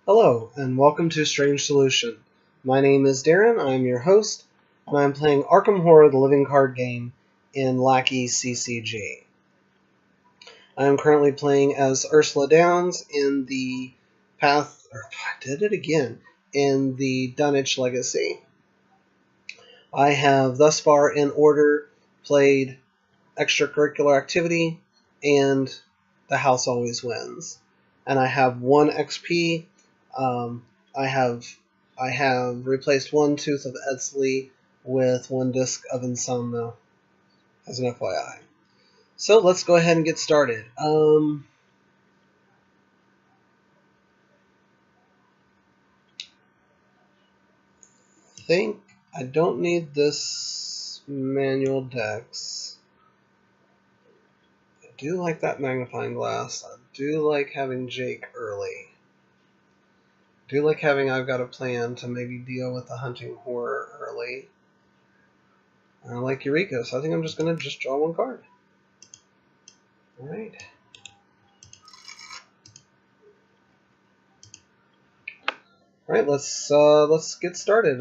Hello, and welcome to Strange Solution. My name is Darren, I'm your host, and I'm playing Arkham Horror, the living card game, in Lackey CCG. I am currently playing as Ursula Downs in the in the Dunwich Legacy. I have thus far in order played Extracurricular Activity and The House Always Wins. And I have 1 XP. I have replaced 1 tooth of Edsley with 1 disc of Insomnia, as an FYI. So let's go ahead and get started. I don't need this manual dex. I do like that magnifying glass. I do like having Jake early. I do like having I've got a plan to maybe deal with the hunting horror early. I like Eureka, so I think I'm just going to draw 1 card. Alright. Alright, let's get started.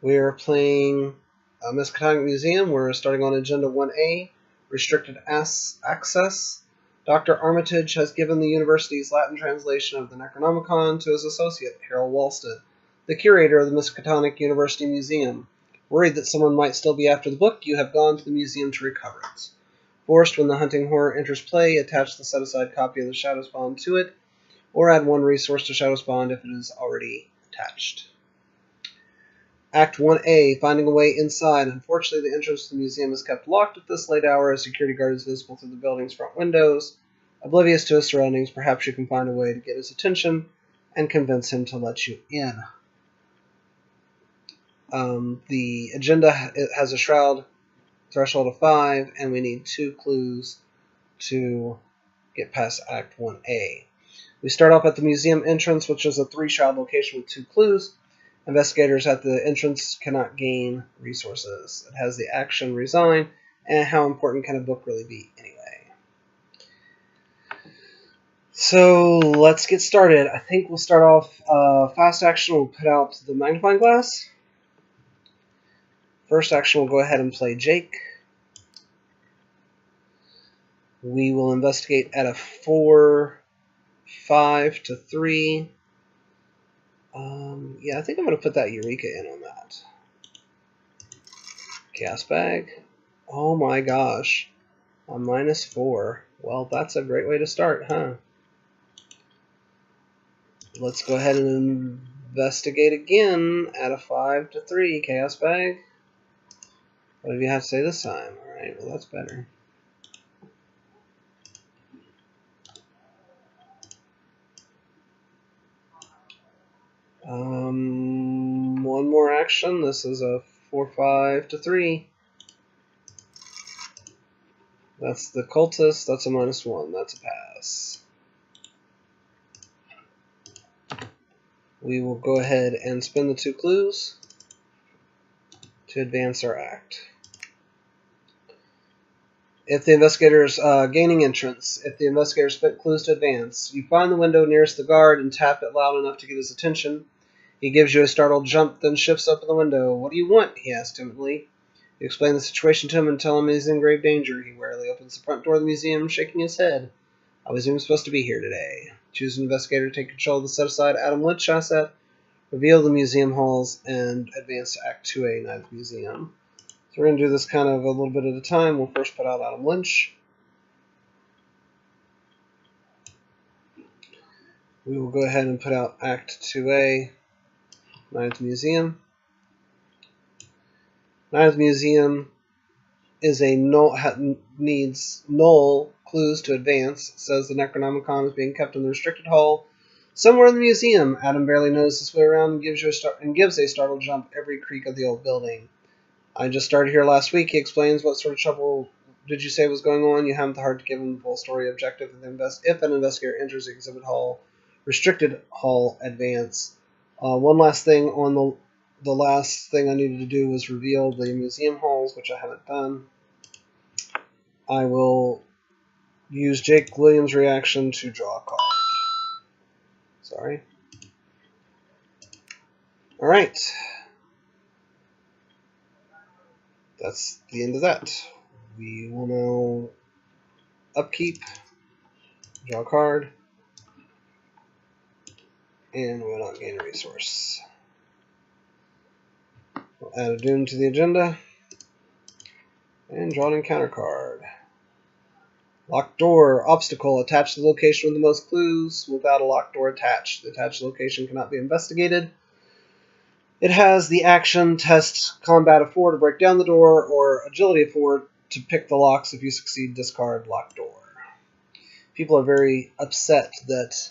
We are playing Miskatonic Museum. We're starting on Agenda 1A, Restricted Access. Dr. Armitage has given the university's Latin translation of the Necronomicon to his associate, Harold Walston, the curator of the Miskatonic University Museum. Worried that someone might still be after the book, you have gone to the museum to recover it. Forced, when the hunting horror enters play, attach the set-aside copy of the Shadows Bond to it, or add 1 resource to Shadows Bond if it is already attached. Act 1A, finding a way inside. Unfortunately, the entrance to the museum is kept locked at this late hour. A security guard is visible through the building's front windows. Oblivious to his surroundings, perhaps you can find a way to get his attention and convince him to let you in. The agenda has a shroud threshold of 5, and we need 2 clues to get past Act 1A. We start off at the museum entrance, which is a 3-shroud location with 2 clues. Investigators at the entrance cannot gain resources. It has the action resign, and how important can a book really be anyway? So let's get started. I think we'll start off fast action. We'll put out the magnifying glass. First action, we'll go ahead and play Jake. We will investigate at a 4, 5 to 3. Yeah, I think I'm going to put that Eureka in on that. Gas bag. Oh my gosh. A -4. Well, that's a great way to start, huh? Let's go ahead and investigate again at a 5 to 3. Chaos bag. What did you have to say this time? Alright, well that's better. One more action. This is a 4, 5 to 3. That's the cultist. That's a -1. That's a pass. We will go ahead and spin the 2 clues to advance our act. If the investigator is gaining entrance, if the investigator spent clues to advance, you find the window nearest the guard and tap it loud enough to get his attention. He gives you a startled jump, then shifts open the window. What do you want? He asks timidly. You explain the situation to him and tell him he's in grave danger. He warily opens the front door of the museum, shaking his head. I was even supposed to be here today. Choose an investigator to take control of the set-aside Adam Lynch asset, reveal the museum halls, and advance to Act 2A, Night at the Museum. So we're going to do this kind of a little bit at a time. We'll first put out Adam Lynch. We will go ahead and put out Act 2A, Night at the Museum. Night at the Museum is a needs null clues to advance. It says the Necronomicon is being kept in the restricted hall somewhere in the museum. Adam barely knows his way around and gives a startled jump every creak of the old building. I just started here last week. He explains what sort of trouble did you say was going on. You haven't the heart to give him the full story. Objective: if an investigator enters the exhibit hall, restricted hall, advance. One last thing on the last thing I needed to do was reveal the museum halls, which I haven't done. I will use Jake Williams' reaction to draw a card. Sorry. Alright. That's the end of that. We will now upkeep, draw a card, and we'll not gain a resource. We'll add a Doom to the agenda, and draw an encounter card. Locked door, obstacle, attach the location with the most clues without a locked door attached. The attached location cannot be investigated. It has the action test combat of 4 to break down the door, or agility of 4 to pick the locks. If you succeed, discard locked door. People are very upset that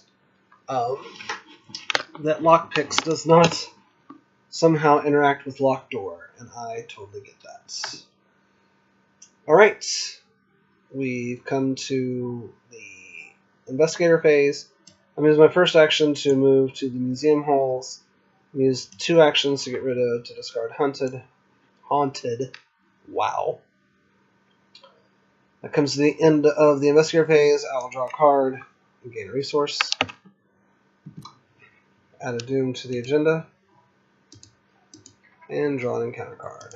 that lockpicks does not somehow interact with locked door, and I totally get that. Alright, we've come to the investigator phase. I'm going to use my first action to move to the museum halls. I'm going to use 2 actions to get rid of, to discard Hunted. Wow. That comes to the end of the investigator phase. I will draw a card and gain a resource. Add a Doom to the agenda. And draw an encounter card.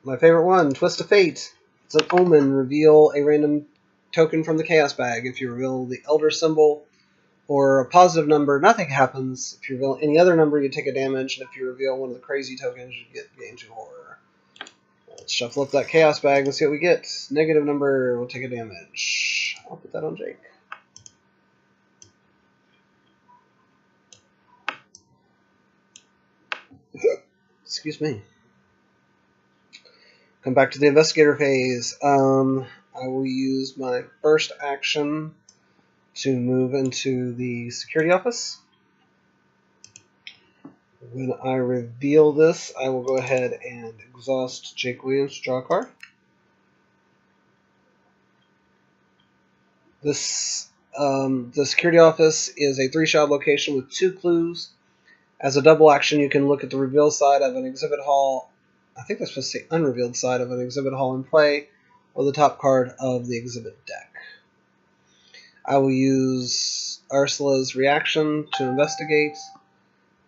My favorite one, Twist of Fate. It's an omen. Reveal a random token from the Chaos Bag. If you reveal the Elder symbol or a positive number, nothing happens. If you reveal any other number, you take a damage. And if you reveal one of the crazy tokens, you get gain 2 horror. Let's shuffle up that Chaos Bag and see what we get. Negative number will take a damage. I'll put that on Jake. Excuse me. Come back to the investigator phase. I will use my first action to move into the security office. When I reveal this, I will go ahead and exhaust Jake Williams to draw a card. This the security office is a 3-shot location with 2 clues. As a double action, you can look at the reveal side of an exhibit hall. I think that's supposed to say unrevealed side of an exhibit hall in play, or the top card of the exhibit deck. I will use Ursula's reaction to investigate.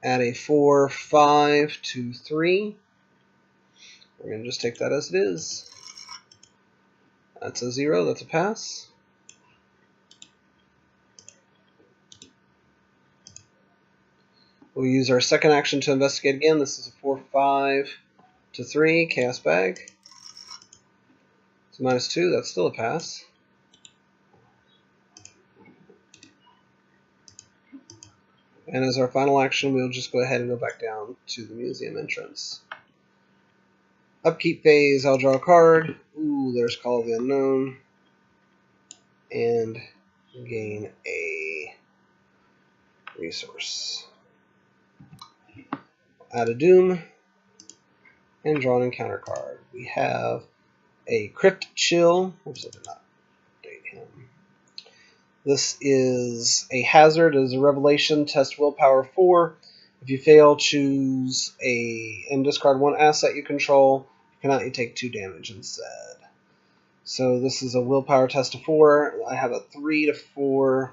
Add a 4, 5 to 3. We're going to just take that as it is. That's a 0, that's a pass. We'll use our second action to investigate again. This is a 4, 5 to 3, Chaos Bag. It's -2, that's still a pass. And as our final action, we'll just go ahead and go back down to the museum entrance. Upkeep phase, I'll draw a card. Ooh, there's Call of the Unknown. And gain a resource. Add a Doom. And draw an encounter card. We have a Crypt Chill. Oops, I did not update him. This is a hazard. It is a revelation. Test willpower 4. If you fail, choose and discard 1 asset you control. If you cannot, you take 2 damage instead. So this is a willpower test of 4. I have a 3 to 4.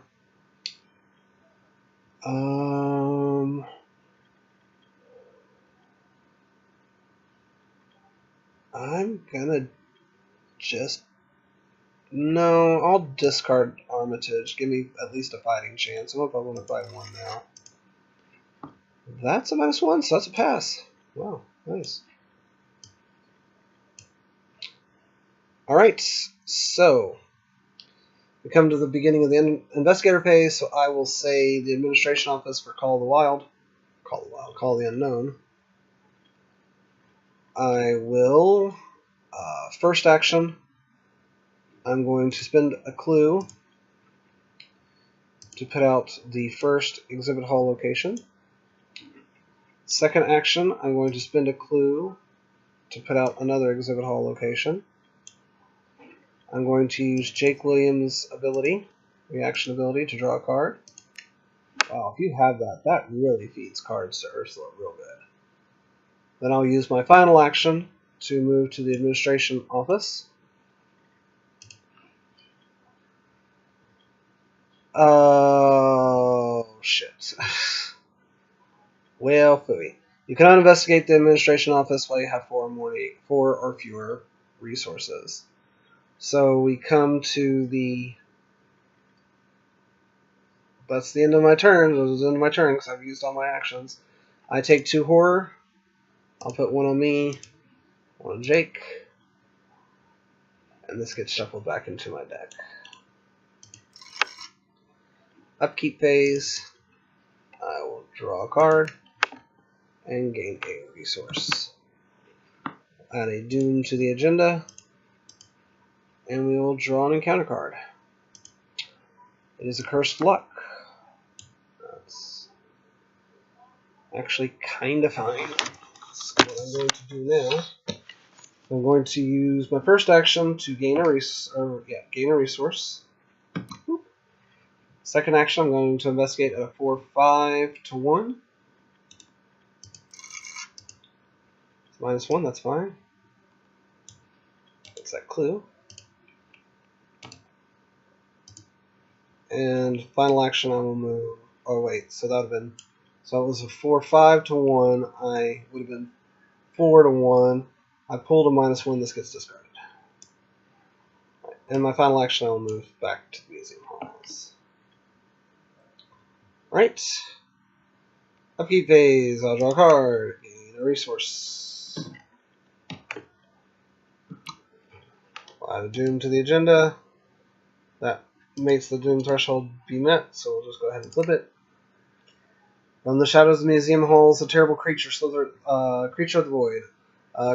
I'm gonna just... No, I'll discard Armitage. Give me at least a fighting chance. I hope I want to fight 1 now. That's a -1, so that's a pass. Wow, nice. Alright, so we come to the beginning of the investigator phase, so I will say the administration office for Call of the Unknown. I will, first action, I'm going to spend a clue to put out the first exhibit hall location. Second action, I'm going to spend a clue to put out another exhibit hall location. I'm going to use Jake Williams' ability, reaction ability, to draw a card. Wow, if you have that, that really feeds cards to Ursula real good. Then I'll use my final action to move to the administration office. Oh, shit. Well, phooey. You cannot investigate the administration office while you have four or fewer resources. So we come to the... That's the end of my turn. That was the end of my turn because I've used all my actions. I take 2 horror. I'll put 1 on me, 1 on Jake. And this gets shuffled back into my deck. Upkeep phase. I will draw a card and gain a resource. Add a Doom to the agenda. And we will draw an encounter card. It is a Cursed Luck. That's actually kind of fine. So what I'm going to do now, I'm going to use my first action to gain a resource. Boop. Second action, I'm going to investigate at a 4/5 to 1. -1, that's fine. That's that clue. And final action, I will move. Oh wait, so that would have been. So it was a 4/5 to 1. I would have been 4 to 1. I pulled a -1. This gets discarded. Right. And my final action, I will move back to the museum halls. Right. Upkeep phase. I'll draw a card. Gain a resource. I'll add a Doom to the agenda. That makes the Doom threshold be met, so we'll just go ahead and flip it. From the shadows of the museum halls, a terrible creature creature of the void.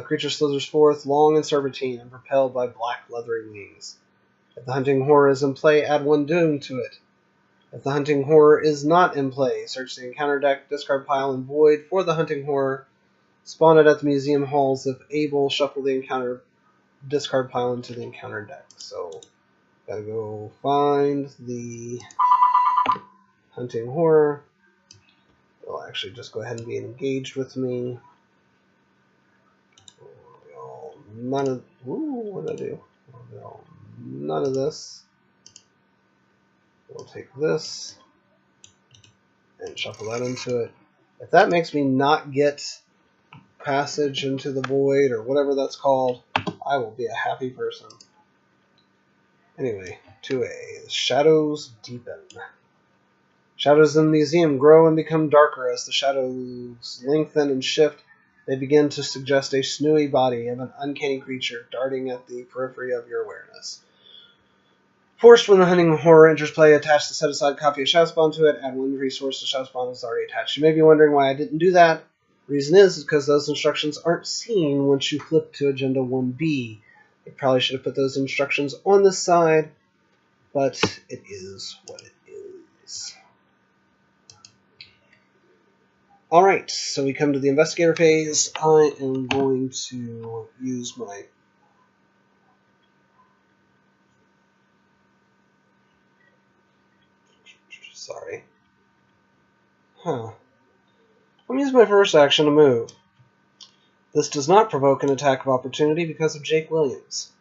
Creature slithers forth, long and serpentine, and propelled by black leathery wings. If the hunting horror is in play, add 1 Doom to it. If the hunting horror is not in play, search the encounter deck, discard pile, and void for the hunting horror. Spawn it at the museum halls. If able, shuffle the encounter discard pile into the encounter deck. So, gotta go find the hunting horror. It'll actually just go ahead and be engaged with me. None of... Ooh, what did I do? None of this. We'll take this and shuffle that into it. If that makes me not get passage into the void or whatever that's called, I will be a happy person. Anyway, 2A. The shadows deepen. Shadows in the museum grow and become darker as the shadows lengthen and shift. They begin to suggest a snowy body of an uncanny creature darting at the periphery of your awareness. Forced when the hunting horror enters play, attach the set-aside copy of Shadowspawn to it. Add 1 resource to Shadowspawn is already attached. You may be wondering why I didn't do that. The reason is because those instructions aren't seen once you flip to Agenda 1B. I probably should have put those instructions on this side, but it is what it is. Alright, so we come to the investigator phase. I am going to use my... Sorry. I'm going to use my first action to move. This does not provoke an attack of opportunity because of Jake Williams.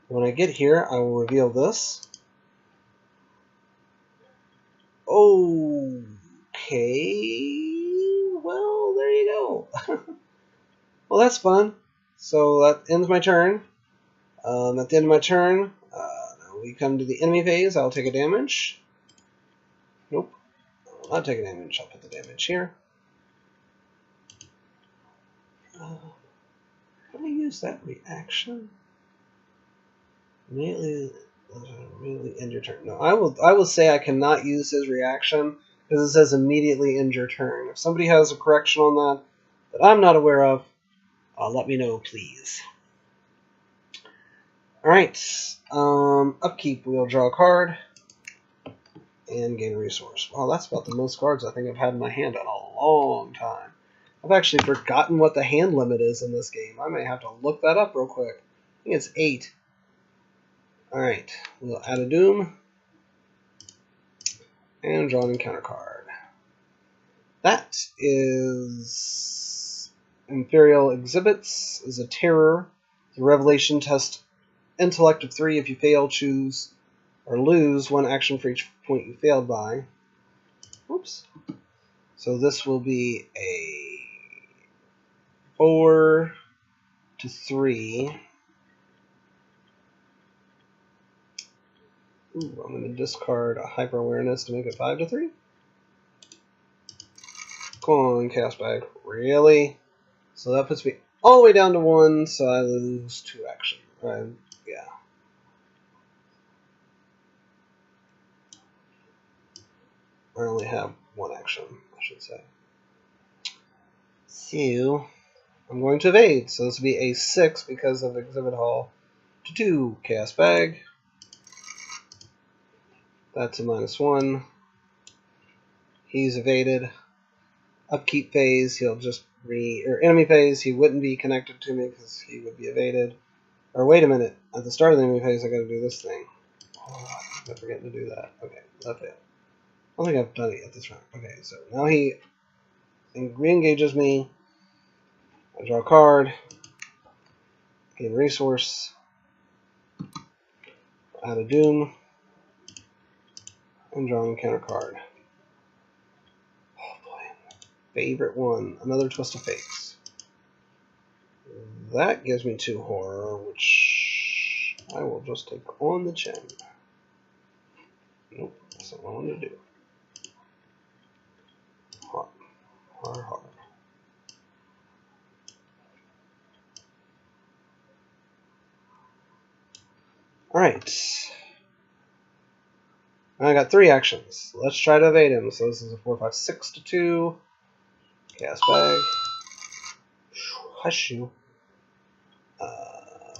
When I get here, I will reveal this. Okay... Well, there you go. Well, that's fun. So that ends my turn. At the end of my turn, now we come to the enemy phase. I'll take a damage. Nope. I'll not take a damage. I'll put the damage here. Can I use that reaction? Immediately end your turn. No, I will say I cannot use his reaction because it says immediately end your turn. If somebody has a correction on that I'm not aware of, let me know, please. Alright, upkeep, we'll draw a card and gain a resource. Wow, that's about the most cards I think I've had in my hand in a long time. I've actually forgotten what the hand limit is in this game. I may have to look that up real quick. I think it's 8. Alright, we'll add a Doom and draw an encounter card. That is Imperial Exhibits, is a terror. The Revelation test intellect of 3. If you fail, choose or lose 1 action for each point you failed by. Oops. So this will be a 4 to 3. Ooh, I'm going to discard a hyper awareness to make it 5 to 3. Come on, chaos bag. Really? So that puts me all the way down to 1, so I lose 2 action. Yeah. I only have 1 action, I should say. So I'm going to evade. So this will be a 6 because of Exhibit Hall to 2. Chaos bag. That's a -1. He's evaded. Upkeep phase, he'll just enemy phase, he wouldn't be connected to me because he would be evaded. Or wait a minute, at the start of the enemy phase, I gotta do this thing. Oh, I'm forgetting to do that. Okay, left it. I don't think I've done it yet this round. Okay, so now he re-engages me. I draw a card. Gain resource. Add a doom. And drawing a counter card. Oh boy. Favorite one. Another Twist of Fates. That gives me 2 horror, which I will just take on the chin. Nope, that's not what I want to do. Hard. Alright. I got 3 actions. Let's try to evade him. So this is a 4, 5, 6 to 2. Chaos bag. Hush you.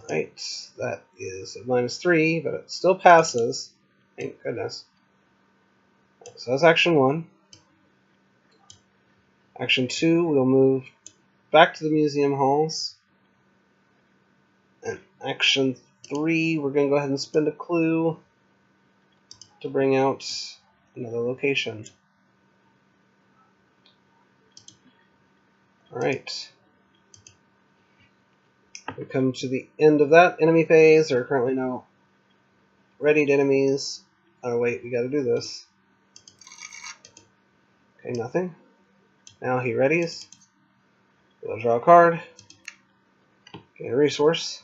Right. That is a -3, but it still passes. Thank goodness. So that's action 1. Action 2, we'll move back to the museum halls. And action 3, we're going to go ahead and spend a clue to bring out another location. Alright. We come to the end of that enemy phase. There are currently no readied enemies. Oh wait, we gotta do this. Okay, nothing. Now he readies. We'll draw a card. Gain a resource.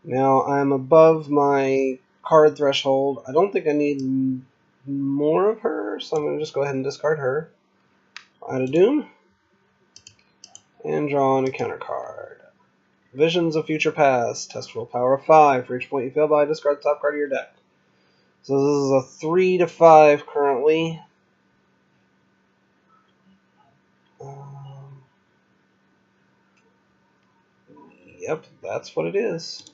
Now I'm above my card threshold. I don't think I need more of her, so I'm going to just go ahead and discard her. Add a doom. And draw on a counter card. Visions of Future Past. Test roll power of 5. For each point you fail by, discard the top card of your deck. So this is a 3 to 5 currently. Yep, that's what it is.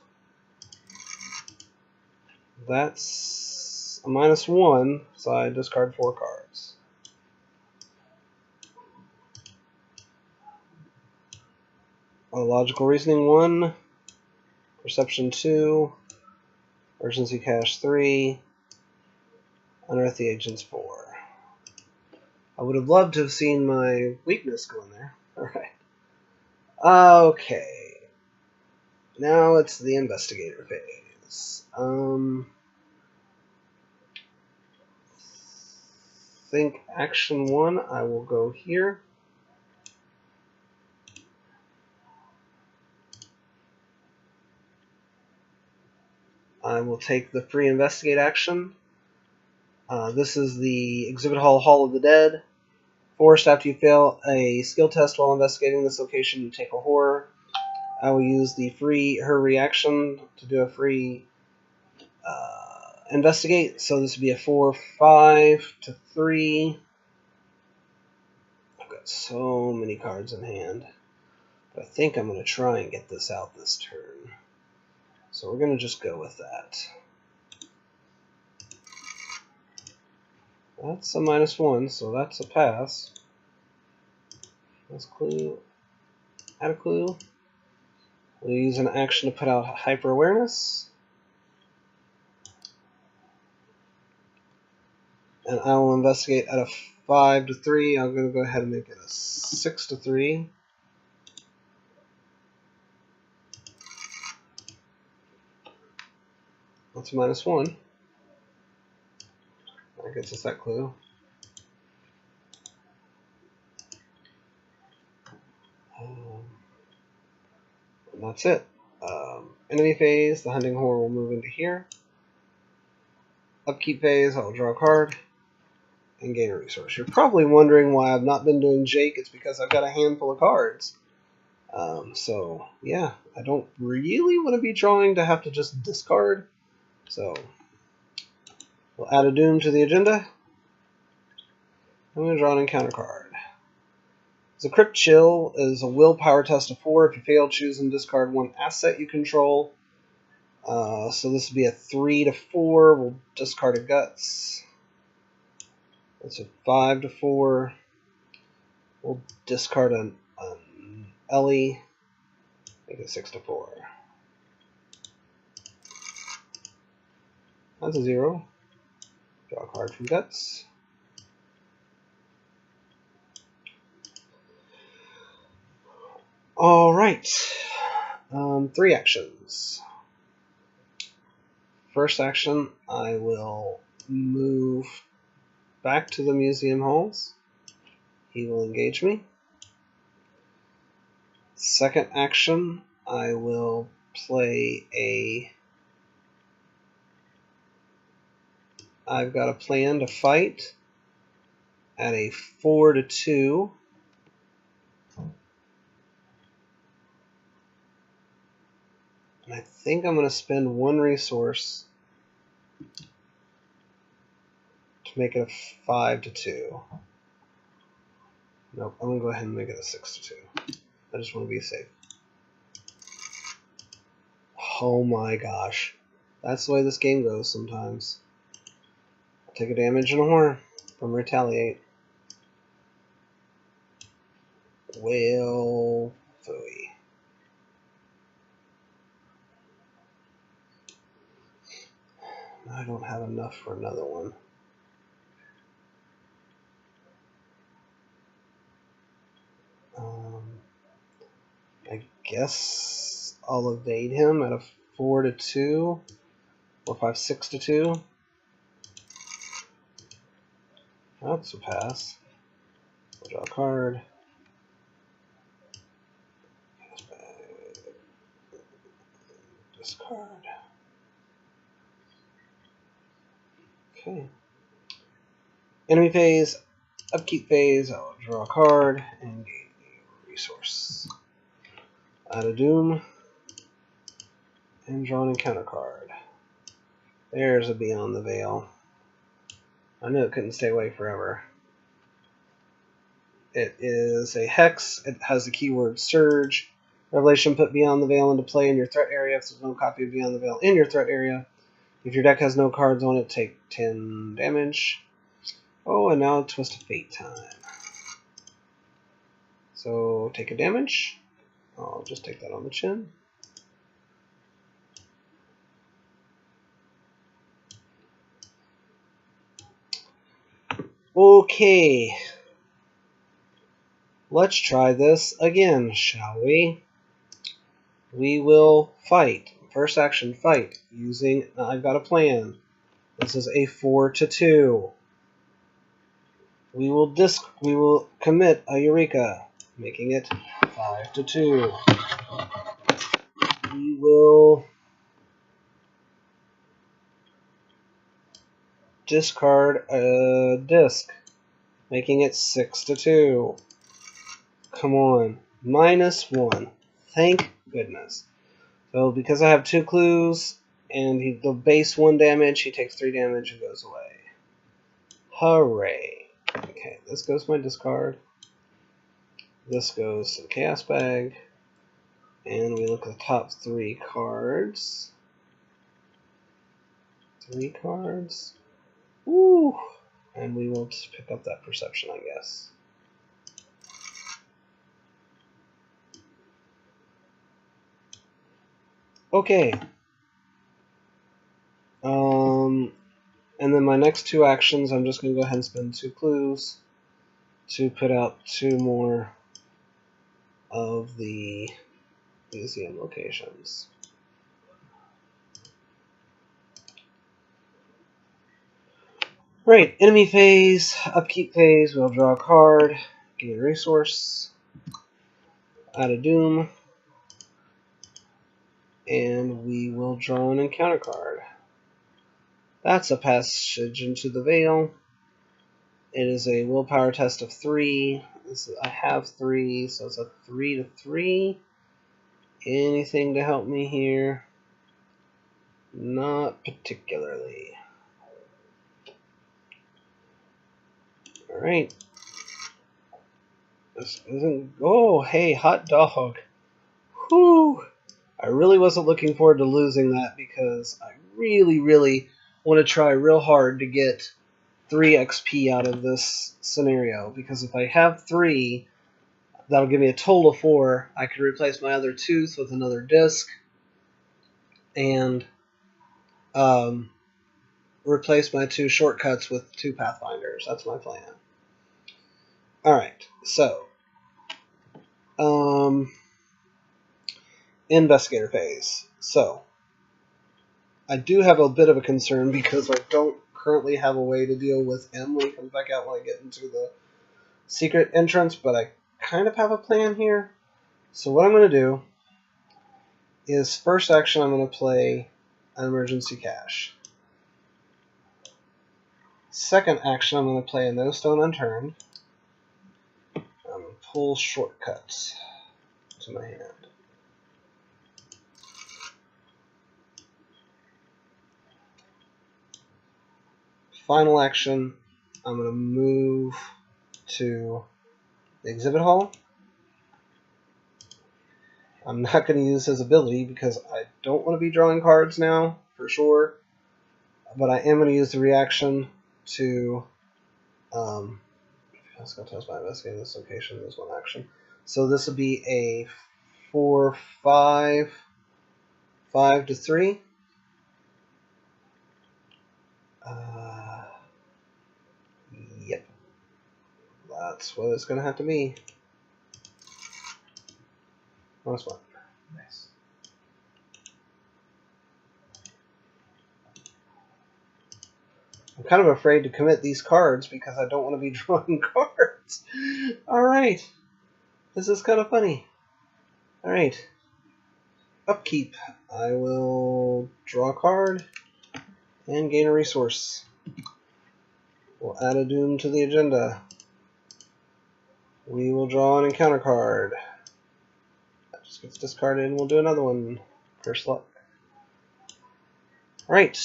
That's a -1, so I discard 4 cards. Logical Reasoning 1, Perception 2, Urgency Cache 3, Unearth the Agents 4. I would have loved to have seen my weakness go in there. Alright. Okay. Now it's the investigator phase. Think action 1, I will go here. I will take the free investigate action. This is the Exhibit Hall of the Dead. Forced after you fail a skill test while investigating this location, you take a horror. I will use the her reaction to do a free investigate. So this would be a 4, 5 to 3. I've got so many cards in hand. But I think I'm going to try and get this out this turn. So we're going to just go with that. That's a -1, so that's a pass. Let's clue. Add a clue. We'll use an action to put out hyper awareness. And I will investigate at a 5 to 3. I'm going to go ahead and make it a 6 to 3. That's a -1. That gets us that clue. that's it. Enemy phase, the hunting whore will move into here. Upkeep phase, I'll draw a card and gain a resource. You're probably wondering why I've not been doing Jake. It's because I've got a handful of cards. So, yeah, I don't really want to be drawing to have to just discard. So, we'll add a Doom to the agenda. I'm going to draw an encounter card. The Crypt Chill is a willpower test of 4. If you fail, choose and discard one asset you control. So this would be a 3 to 4. We'll discard a Guts. That's a 5 to 4. We'll discard an Ellie. Make it 6 to 4. That's a 0. Draw a card from Guts. Alright. 3 actions. First action, I will move back to the museum halls. He will engage me. Second action, I will play a... I've got a plan to fight at a 4 to 2. And I think I'm going to spend 1 resource to make it a 5 to 2. Nope, I'm going to go ahead and make it a 6 to 2. I just want to be safe. Oh my gosh. That's the way this game goes sometimes. I'll take a damage and a horror from Retaliate. Well, phooey. I don't have enough for another one. I guess I'll evade him at a 4 to 2 or 5, 6 to 2. That's a pass. We'll draw a card. Discard. Okay. Enemy phase, upkeep phase, I'll draw a card and gain a resource. Add a Doom and draw an encounter card. There's a Beyond the Veil. I knew it couldn't stay away forever. It is a hex. It has the keyword Surge. Revelation, put Beyond the Veil into play in your threat area. If there's no copy of Beyond the Veil in your threat area, if your deck has no cards on it, take 10 damage. Oh, and now Twist of Fate time. So take a damage. I'll just take that on the chin. Okay. Let's try this again, shall we? We will fight. First action, fight. Using, I've got a plan. This is a 4 to 2. We will commit a Eureka, making it 5 to 2. We will discard a disc, making it 6 to 2. Come on, -1. Thank goodness. So because I have 2 clues and the base 1 damage, he takes 3 damage and goes away. Hooray! Okay, this goes to my discard. This goes to the Chaos Bag. And we look at the top 3 cards. 3 cards. Woo! And we will just pick up that Perception, I guess. Okay. And then my next 2 actions, I'm just going to go ahead and spend 2 clues to put out 2 more of the museum locations. Right, enemy phase, upkeep phase, we'll draw a card, gain a resource, add a Doom, and we will draw an encounter card. That's a passage into the veil. It is a willpower test of 3. I have 3, so it's a 3 to 3. Anything to help me here? Not particularly. Alright. This isn't. Oh, hey, hot dog. Whew. I really wasn't looking forward to losing that because I really want to try real hard to get 3 XP out of this scenario. Because if I have 3, that'll give me a total of 4. I could replace my other tooth with another disc. And replace my 2 shortcuts with 2 pathfinders. That's my plan. Alright, so investigator phase. So I do have a bit of a concern because I don't currently have a way to deal with him when he comes back out when I get into the secret entrance, but I kind of have a plan here. So what I'm going to do is first action I'm going to play an emergency cache. Second action I'm going to play a no stone unturned. I'm going to pull shortcuts to my hand. Final action, I'm going to move to the exhibit hall. I'm not going to use his ability because I don't want to be drawing cards now, for sure. But I am going to use the reaction to... I was going to test my investigating this location, this one action. So this would be a 4, 5, 5 to 3. Yep. That's what it's going to have to be. Nice one. Nice. I'm kind of afraid to commit these cards because I don't want to be drawing cards. Alright. This is kind of funny. Alright. Upkeep. I will draw a card and gain a resource. We'll add a doom to the agenda. We will draw an encounter card. That just gets discarded and we'll do another one. First luck. Right.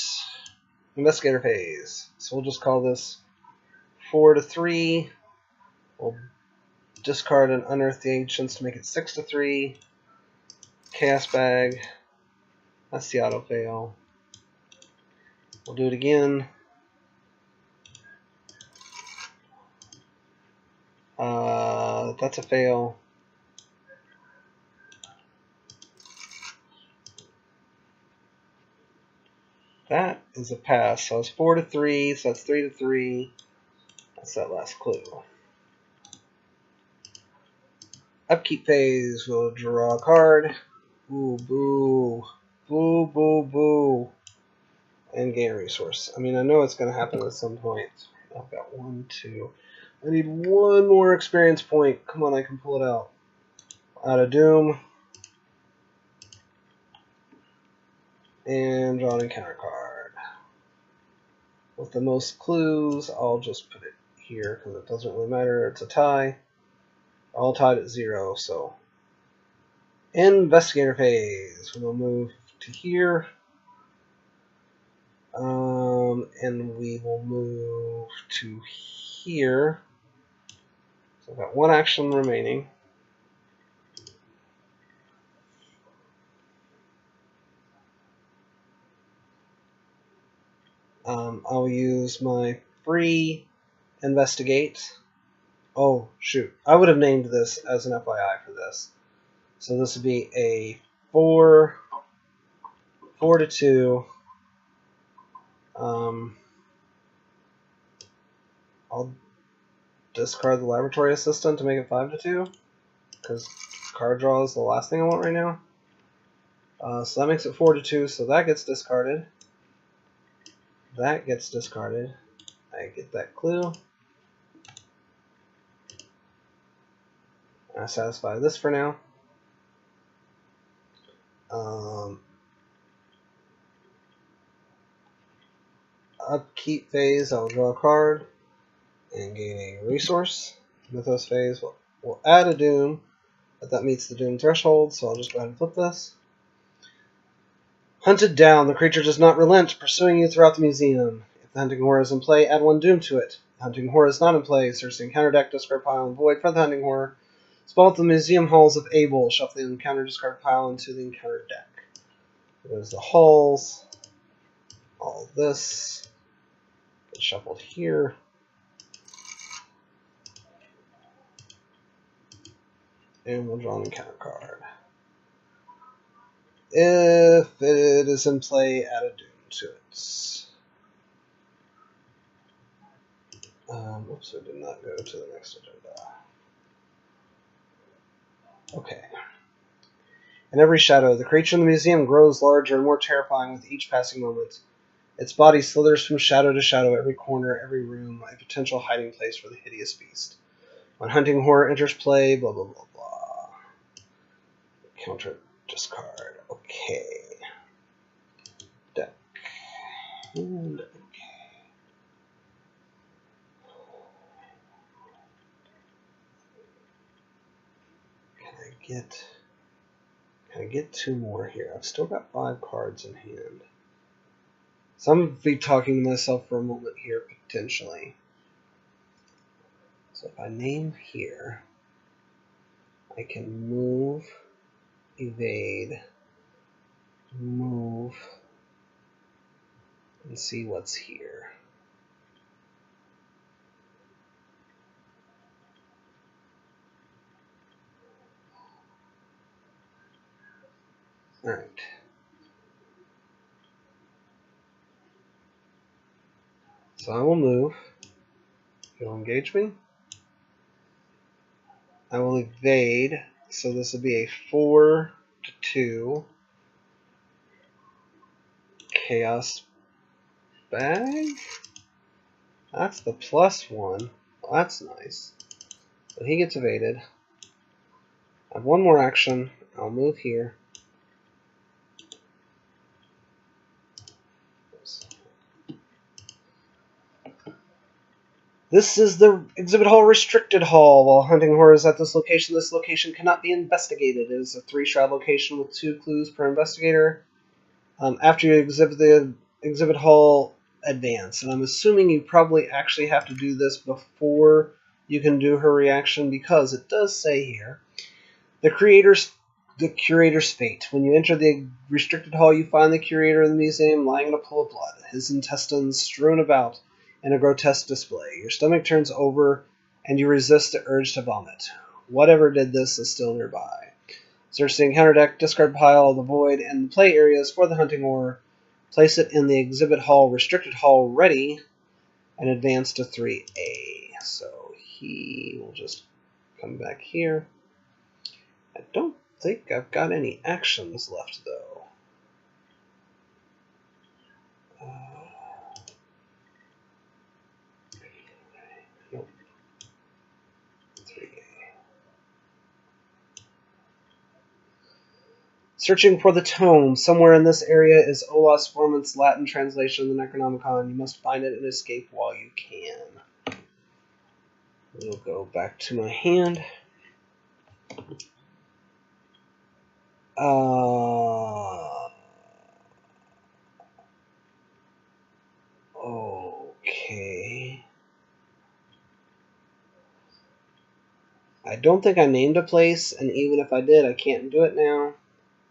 Investigator phase. So we'll just call this 4 to 3. We'll discard and unearth the ancients to make it 6 to 3. Chaos bag. That's the auto fail. We'll do it again. That's a fail. That is a pass. So it's 4 to 3, so that's 3 to 3. That's that last clue. Upkeep phase. We'll draw a card. Ooh, boo. Boo, boo, boo. And gain a resource. I mean, I know it's going to happen at some point. I've got 1, 2. I need 1 more experience point. Come on, I can pull it out. Out of Doom. And draw an encounter card. With the most clues, I'll just put it here because it doesn't really matter. It's a tie. All tied at 0, so. Investigator phase. We'll move to here. And we will move to here. So I've got 1 action remaining. I'll use my free investigate. Oh, shoot. I would have named this as an FYI for this. So this would be a 4 to 2. I'll discard the laboratory assistant to make it 5 to 2. Because card draw is the last thing I want right now. So that makes it 4 to 2, so that gets discarded. That gets discarded. I get that clue. I satisfy this for now. upkeep phase, I'll draw a card and gain a resource. Mythos phase, we'll add a doom, but that meets the doom threshold, so I'll just go ahead and flip this. Hunted down, the creature does not relent, pursuing you throughout the museum. If the hunting horror is in play, add 1 doom to it. The hunting horror is not in play, search the encounter deck, discard pile, and void for the hunting horror. Spell at the museum halls of Abel, shuffle the encounter discard pile into the encounter deck. There's the halls, all this, get shuffled here. And we'll draw an encounter card. If it is in play, add a doom to it. Oops, I did not go to the next agenda. Okay. In every shadow, the creature in the museum grows larger and more terrifying with each passing moment. Its body slithers from shadow to shadow, every corner, every room, a potential hiding place for the hideous beast. When hunting horror enters play, blah, blah, blah, blah. Counter discard. Okay. Deck. And okay. Can I get 2 more here? I've still got 5 cards in hand. So I'm going to be talking to myself for a moment here, potentially. So if I name here, I can move, evade, move, and see what's here. Alright. So I will move. You'll engage me. I will evade. So this will be a 4-2 chaos bag. That's the +1. Well, that's nice. So he gets evaded. I have 1 more action. I'll move here. This is the Exhibit Hall Restricted Hall. While hunting horrors at this location cannot be investigated. It is a 3-shroud location with 2 clues per investigator. After you exit the Exhibit Hall, advance. And I'm assuming you probably actually have to do this before you can do her reaction, because it does say here, the curator's fate. When you enter the restricted hall, you find the curator in the museum lying in a pool of blood, his intestines strewn about in a grotesque display. Your stomach turns over, and you resist the urge to vomit. Whatever did this is still nearby. Search the encounter deck, discard pile, the void, and the play areas for the hunting horror. Place it in the Exhibit Hall Restricted Hall ready, and advance to 3A. So he will just come back here. I don't think I've got any actions left, though. Nope. 3A. Searching for the tome. Somewhere in this area is Olaus Forman's Latin translation of the Necronomicon. You must find it and escape while you can. We'll go back to my hand. Okay. I don't think I named a place, and even if I did, I can't do it now.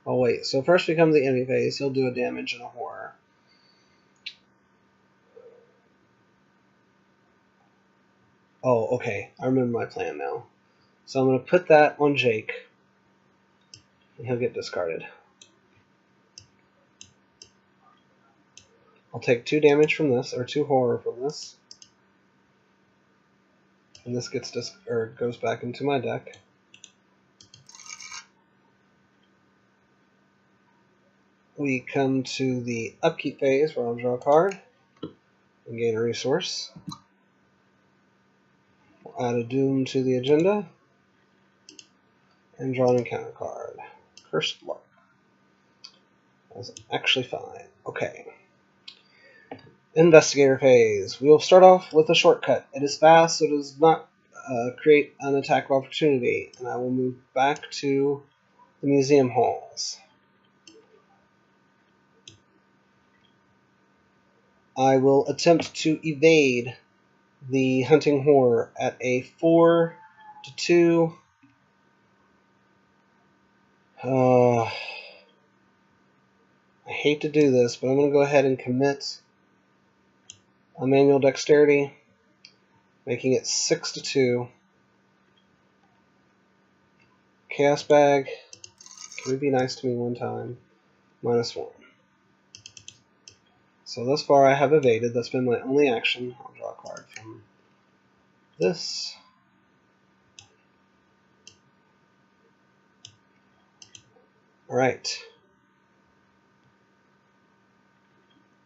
Oh wait, so first becomes the enemy phase. He'll do a damage and a horror. Oh, okay. I remember my plan now. So I'm going to put that on Jake, and he'll get discarded. I'll take 2 damage from this, or 2 horror from this. And this gets goes back into my deck. We come to the upkeep phase, where I'll draw a card and gain a resource. We'll add a doom to the agenda and draw an encounter card. Cursed Luck. That's actually fine. Okay. Investigator phase. We will start off with a shortcut. It is fast, so it does not create an attack of opportunity. And I will move back to the museum halls. I will attempt to evade the hunting horror at a 4 to 2. I hate to do this, but I'm going to go ahead and commit a manual dexterity, making it 6 to 2. Chaos bag. Can you be nice to me one time? -1. So thus far I have evaded. That's been my only action. I'll draw a card from this. Alright.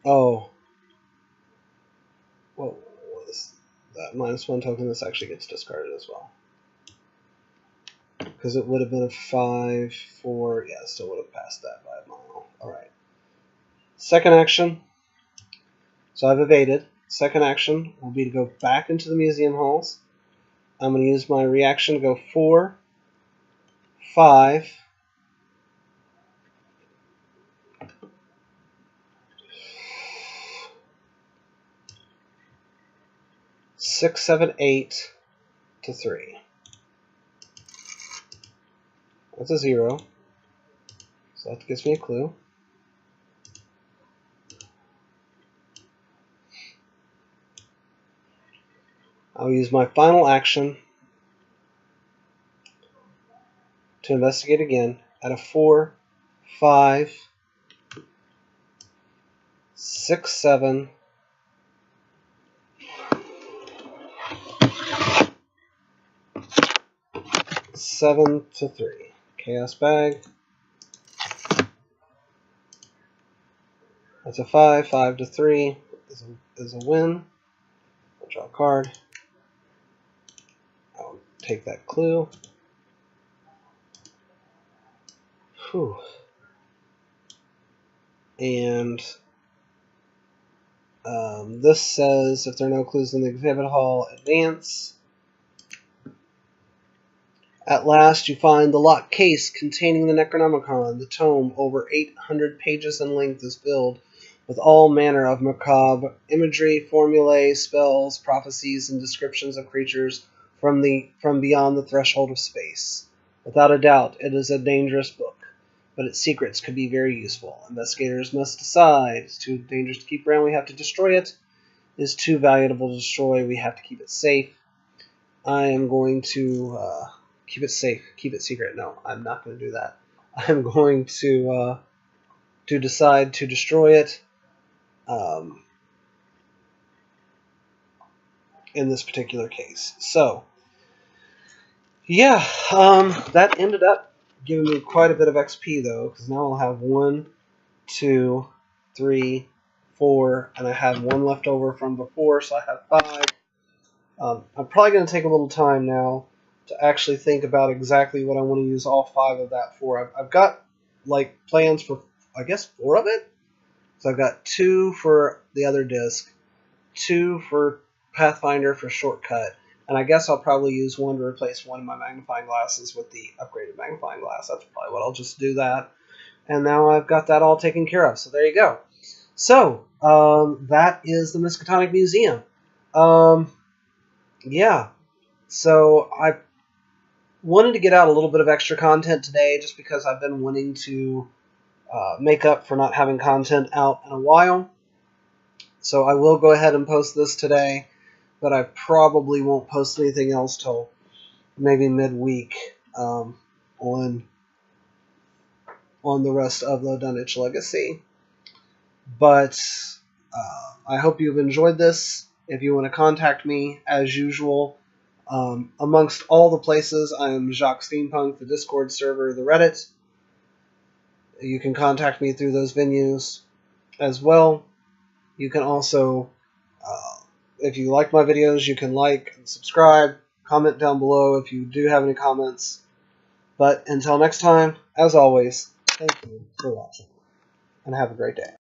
Oh. Whoa, what is that? -1 token. This actually gets discarded as well. Because it would have been a 5, 4. Yeah, still would have passed that by a mile. Alright. Second action. So I've evaded. Second action will be to go back into the museum halls. I'm going to use my reaction to go 4, 5, 6, 7, 8 to 3. That's a 0. So that gives me a clue. I'll use my final action to investigate again at a 4, 5, 6, 7, 7 to 3. Chaos bag. That's a 5, 5 to 3 is a win. I'll draw a card. I'll take that clue. Whew. And this says if there are no clues in the exhibit hall, advance. At last you find the locked case containing the Necronomicon. The tome, over 800 pages in length, is filled with all manner of macabre imagery, formulae, spells, prophecies, and descriptions of creatures from beyond the threshold of space. Without a doubt, it is a dangerous book, but its secrets could be very useful. Investigators must decide. It's too dangerous to keep around, we have to destroy it. It's too valuable to destroy, we have to keep it safe. I am going to keep it safe, keep it secret. No, I'm not going to do that. I'm going to decide to destroy it in this particular case. So, yeah, that ended up giving me quite a bit of XP, though, because now I'll have 1, 2, 3, 4, and I had 1 left over from before, so I have 5. I'm probably going to take a little time now to actually think about exactly what I want to use all 5 of that for. I've got like plans for, I guess, 4 of it. So I've got 2 for the other disc, 2 for Pathfinder for shortcut, and I guess I'll probably use 1 to replace 1 of my magnifying glasses with the upgraded magnifying glass. That's probably what I'll just do that. And now I've got that all taken care of. So there you go. So that is the Miskatonic Museum. Yeah. So I wanted to get out a little bit of extra content today just because I've been wanting to make up for not having content out in a while. So I will go ahead and post this today, but I probably won't post anything else till maybe midweek on the rest of the Dunwich Legacy. But I hope you've enjoyed this. If you want to contact me, as usual, amongst all the places, I am Jacques Steampunk, the Discord server, the Reddit. You can contact me through those venues as well. You can also, if you like my videos, you can like and subscribe. Comment down below if you do have any comments. But until next time, as always, thank you for watching, and have a great day.